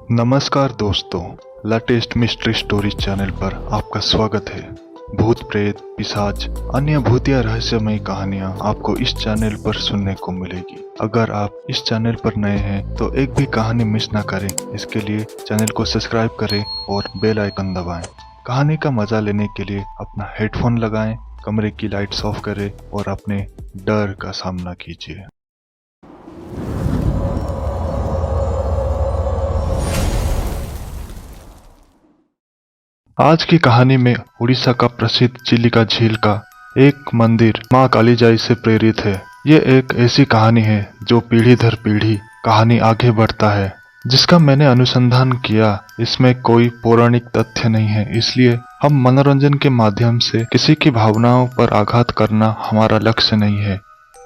नमस्कार दोस्तों, latest mystery story channel पर आपका स्वागत है। भूत प्रेत, पिशाच, अन्य भूतिया रहस्यमय कहानियां आपको इस चैनल पर सुनने को मिलेगी। अगर आप इस चैनल पर नए हैं तो एक भी कहानी मिस ना करें। इसके लिए चैनल को सब्सक्राइब करें और बेल आइकन दबाएं। कहानी का मजा लेने के लिए अपना हेडफोन लगाएं, कमरे की लाइट्स ऑफ करें और अपने डर का सामना कीजिए। आज की कहानी में उड़ीसा का प्रसिद्ध चिलिका झील का एक मंदिर मां कालीजाई से प्रेरित है। ये एक ऐसी कहानी है जो पीढ़ी दर पीढ़ी कहानी आगे बढ़ता है, जिसका मैंने अनुसंधान किया। इसमें कोई पौराणिक तथ्य नहीं है, इसलिए हम मनोरंजन के माध्यम से किसी की भावनाओं पर आघात करना हमारा लक्ष्य नहीं है।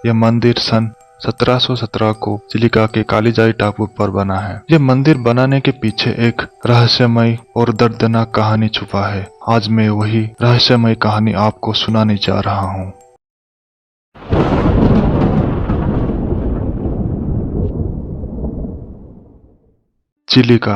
यह मंदिर सन 1717 को चिलिका के कालीजाई टापू पर बना है। यह मंदिर बनाने के पीछे एक रहस्यमय और दर्दनाक कहानी छुपा है। आज मैं वही रहस्यमय कहानी आपको सुनाने जा रहा हूँ। चिलिका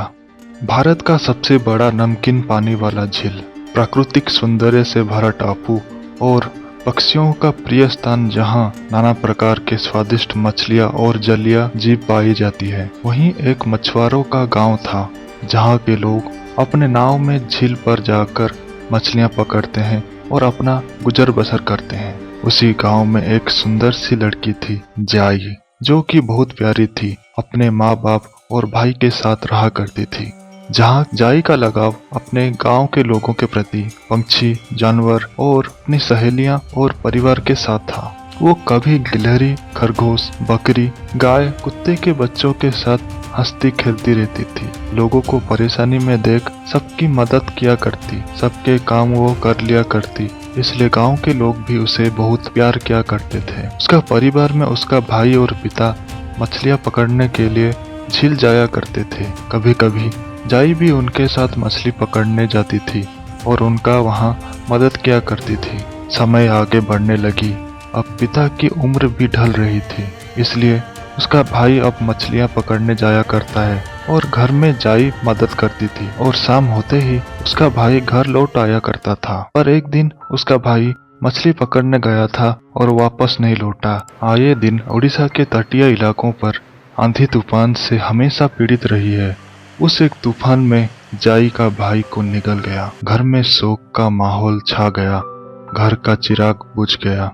भारत का सबसे बड़ा नमकीन पानी वाला झील, प्राकृतिक सौंदर्य से भरा टापू और पक्षियों का प्रिय स्थान, जहां नाना प्रकार के स्वादिष्ट मछलियां और जलीय जीव पाई जाती है। वहीं एक मछुआरों का गांव था, जहां के लोग अपने नाव में झील पर जाकर मछलियां पकड़ते हैं और अपना गुजर बसर करते हैं। उसी गांव में एक सुंदर सी लड़की थी, जाई, जो कि बहुत प्यारी थी। अपने माँ बाप और भाई के साथ रहा करती थी। जहाँ जाई का लगाव अपने गांव के लोगों के प्रति, पंछी, जानवर और अपनी सहेलियां और परिवार के साथ था। वो कभी गिलहरी, खरगोश, बकरी, गाय, कुत्ते के बच्चों के साथ हंसती खेलती रहती थी। लोगों को परेशानी में देख सबकी मदद किया करती, सबके काम वो कर लिया करती, इसलिए गांव के लोग भी उसे बहुत प्यार किया करते थे। उसका परिवार में उसका भाई और पिता मछलियां पकड़ने के लिए झील जाया करते थे। कभी कभी जाई भी उनके साथ मछली पकड़ने जाती थी और उनका वहां मदद किया करती थी। समय आगे बढ़ने लगी। अब पिता की उम्र भी ढल रही थी, इसलिए उसका भाई अब मछलियां पकड़ने जाया करता है और घर में जाई मदद करती थी। और शाम होते ही उसका भाई घर लौट आया करता था। पर एक दिन उसका भाई मछली पकड़ने गया था और वापस नहीं लौटा। आए दिन उड़ीसा के तटीय इलाकों पर आंधी तूफान से हमेशा पीड़ित रही है। उस एक तूफान में जाई का भाई को निगल गया। घर में शोक का माहौल छा गया। घर का चिराग बुझ गया।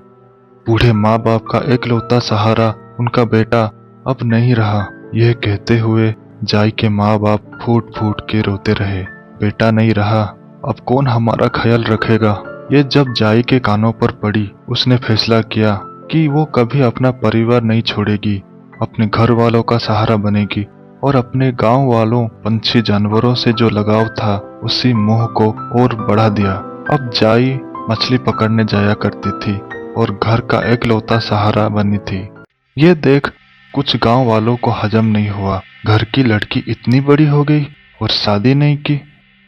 बूढ़े माँ बाप का एकलौता सहारा उनका बेटा अब नहीं रहा। यह कहते हुए जाई के माँ बाप फूट फूट के रोते रहे। बेटा नहीं रहा, अब कौन हमारा ख्याल रखेगा। ये जब जाई के कानों पर पड़ी, उसने फैसला किया कि वो कभी अपना परिवार नहीं छोड़ेगी, अपने घर वालों का सहारा बनेगी और अपने गांव वालों, पंछी, जानवरों से जो लगाव था, उसी मोह को और बढ़ा दिया। अब जाई मछली पकड़ने जाया करती थी और घर का एकलौता सहारा बनी थी। ये देख कुछ गांव वालों को हजम नहीं हुआ। घर की लड़की इतनी बड़ी हो गई और शादी नहीं की,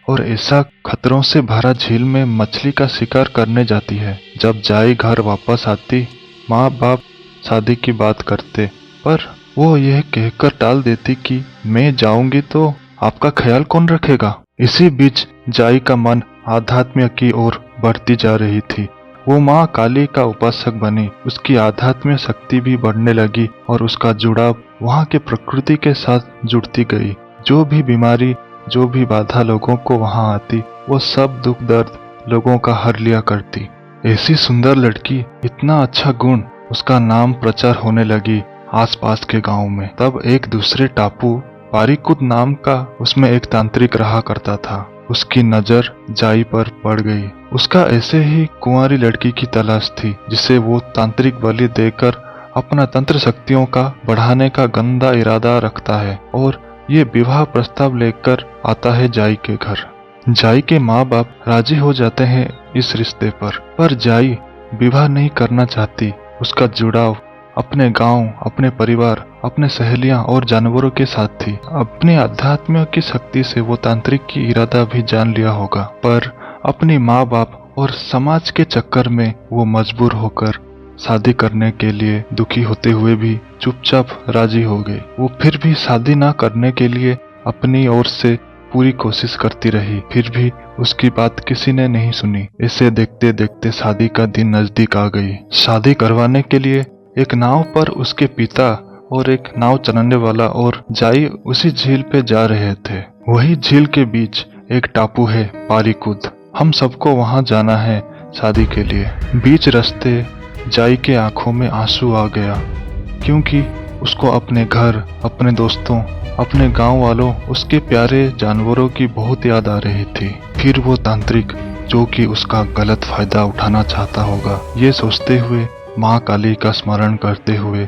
और ऐसा खतरों से भरा झील में मछली का शिकार करने जाती है। जब जाई घर वापस आती, माँ बाप शादी की बात करते, पर वो यह कहकर टाल देती कि मैं जाऊंगी तो आपका ख्याल कौन रखेगा। इसी बीच जाई का मन आध्यात्म की ओर बढ़ती जा रही थी। वो माँ काली का उपासक बनी। उसकी आध्यात्मिक शक्ति भी बढ़ने लगी और उसका जुड़ाव वहाँ के प्रकृति के साथ जुड़ती गई। जो भी बीमारी, जो भी बाधा लोगों को वहाँ आती, वो सब दुख दर्द लोगों का हर लिया करती। ऐसी सुंदर लड़की, इतना अच्छा गुण, उसका नाम प्रचार होने लगी आसपास के गांव में। तब एक दूसरे टापू पारीकुद नाम का, उसमें एक तांत्रिक रहा करता था। उसकी नजर जाई पर पड़ गई। उसका ऐसे ही कुंवारी लड़की की तलाश थी, जिसे वो तांत्रिक बलि देकर अपना तंत्र शक्तियों का बढ़ाने का गंदा इरादा रखता है और ये विवाह प्रस्ताव लेकर आता है जाई के घर। जाई के माँ बाप राजी हो जाते हैं इस रिश्ते पर जाई विवाह नहीं करना चाहती। उसका जुड़ाव अपने गांव, अपने परिवार, अपने सहेलियां और जानवरों के साथ थी। अपने अध्यात्म की शक्ति से वो तांत्रिक की इरादा भी जान लिया होगा, पर अपनी माँ बाप और समाज के चक्कर में वो मजबूर होकर शादी करने के लिए दुखी होते हुए भी चुपचाप राजी हो गई। वो फिर भी शादी ना करने के लिए अपनी ओर से पूरी कोशिश करती रही, फिर भी उसकी बात किसी ने नहीं सुनी। इसे देखते देखते शादी का दिन नजदीक आ गई। शादी करवाने के लिए एक नाव पर उसके पिता और एक नाव चलाने वाला और जाई उसी झील पे जा रहे थे। वही झील के बीच एक टापू है, पारीकुद। हम सबको वहां जाना है शादी के लिए। बीच रास्ते जाई के आंखों में आंसू आ गया, क्योंकि उसको अपने घर, अपने दोस्तों, अपने गांव वालों, उसके प्यारे जानवरों की बहुत याद आ रही थी। फिर वो तांत्रिक जो कि उसका गलत फायदा उठाना चाहता होगा, ये सोचते हुए माँ काली का स्मरण करते हुए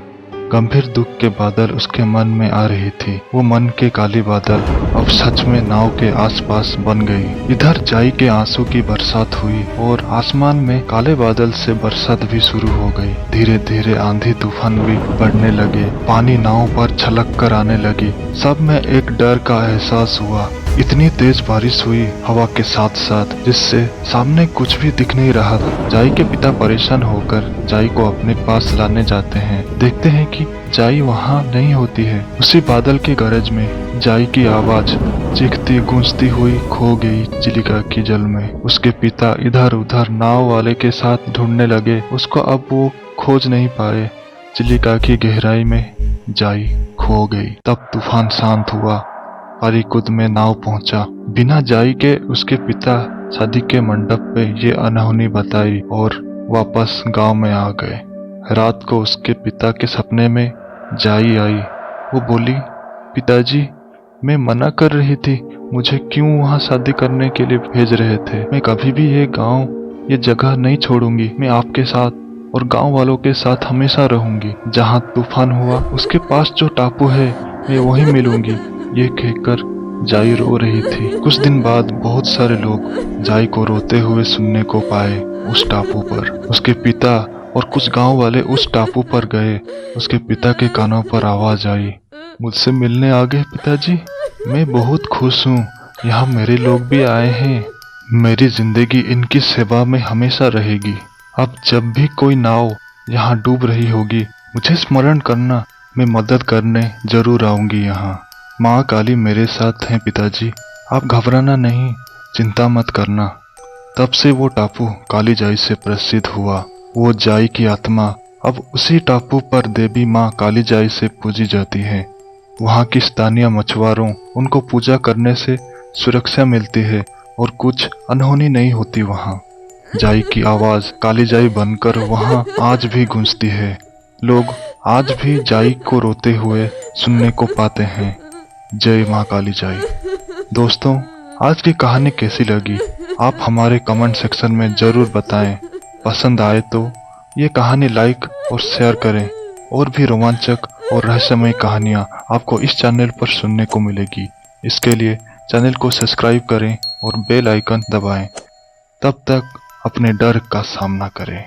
गंभीर दुख के बादल उसके मन में आ रही थी। वो मन के काली बादल अब सच में नाव के आसपास बन गई। इधर जाई के आंसू की बरसात हुई और आसमान में काले बादल से बरसात भी शुरू हो गई। धीरे धीरे आंधी तूफान भी बढ़ने लगे, पानी नाव पर छलक कर आने लगी। सब में एक डर का एहसास हुआ। इतनी तेज बारिश हुई हवा के साथ साथ, जिससे सामने कुछ भी दिख नहीं रहा था। जाई के पिता परेशान होकर जाई को अपने पास लाने जाते हैं। देखते हैं कि जाई वहाँ नहीं होती है। उसी बादल के गरज में जाई की आवाज चीखती गूंजती हुई खो गई चिलिका की जल में। उसके पिता इधर उधर नाव वाले के साथ ढूंढने लगे, उसको अब वो खोज नहीं पाए। चिलिका की गहराई में जाई खो गई। तब तूफान शांत हुआ, पारीकुद में नाव पहुंचा। बिना जाई के उसके पिता शादी के मंडप पे ये अनहोनी बताई और वापस गांव में आ गए। रात को उसके पिता के सपने में जाई आई। वो बोली, पिताजी, मैं मना कर रही थी, मुझे क्यों वहाँ शादी करने के लिए भेज रहे थे? मैं कभी भी ये गांव, ये जगह नहीं छोड़ूंगी। मैं आपके साथ और गांव वालों के साथ हमेशा रहूंगी। जहाँ तूफान हुआ उसके पास जो टापू है, मैं वहीं मिलूंगी। ये कहकर जाई रो रही थी। कुछ दिन बाद बहुत सारे लोग जाई को रोते हुए सुनने को पाए उस टापू पर। उसके पिता और कुछ गांव वाले उस टापू पर गए। उसके पिता के कानों पर आवाज आई, मुझसे मिलने आ गए पिताजी, मैं बहुत खुश हूँ। यहाँ मेरे लोग भी आए हैं। मेरी जिंदगी इनकी सेवा में हमेशा रहेगी। अब जब भी कोई नाव यहाँ डूब रही होगी, मुझे स्मरण करना, मैं मदद करने जरूर आऊंगी यहाँ। माँ काली मेरे साथ हैं पिताजी, आप घबराना नहीं, चिंता मत करना। तब से वो टापू काली जाई से प्रसिद्ध हुआ। वो जाई की आत्मा अब उसी टापू पर देवी माँ काली जाई से पूजी जाती है। वहाँ की स्थानीय मछुआरों, उनको पूजा करने से सुरक्षा मिलती है और कुछ अनहोनी नहीं होती। वहाँ जाई की आवाज काली जाई बनकर वहाँ आज भी गूंजती है। लोग आज भी जाई को रोते हुए सुनने को पाते हैं। जय माँ काली जाई। दोस्तों, आज की कहानी कैसी लगी आप हमारे कमेंट सेक्शन में जरूर बताएं। पसंद आए तो ये कहानी लाइक और शेयर करें। और भी रोमांचक और रहस्यमय कहानियाँ आपको इस चैनल पर सुनने को मिलेगी। इसके लिए चैनल को सब्सक्राइब करें और बेल आइकन दबाएं। तब तक अपने डर का सामना करें।